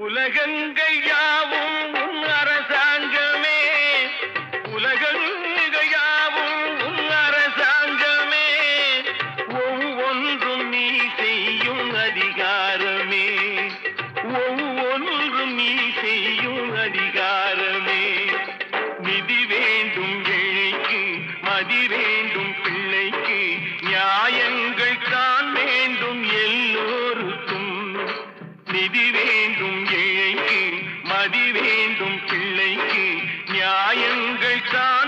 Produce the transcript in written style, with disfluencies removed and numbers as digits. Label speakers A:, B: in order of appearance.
A: உலகங்கள் யாவும் உன் அரசாங்கமே, உலகங்கள் யாவும் உன் அரசாங்கமே, ஒவ்வொன்றும் நீ செய்யும் அதிகாரமே, ஒவ்வொன்றும் நீ செய்யும் அதிகாரமே. நிதி வேண்டும் ஏழைக்கு, மதி வேண்டும் பிள்ளைக்கு, நியாயங்கள் தான் வேண்டும் எல்லோருக்கும். நிதி வேண்டும் ஏழைக்கு, மதி வேண்டும் பிள்ளைக்கு, நியாயங்கள் தான்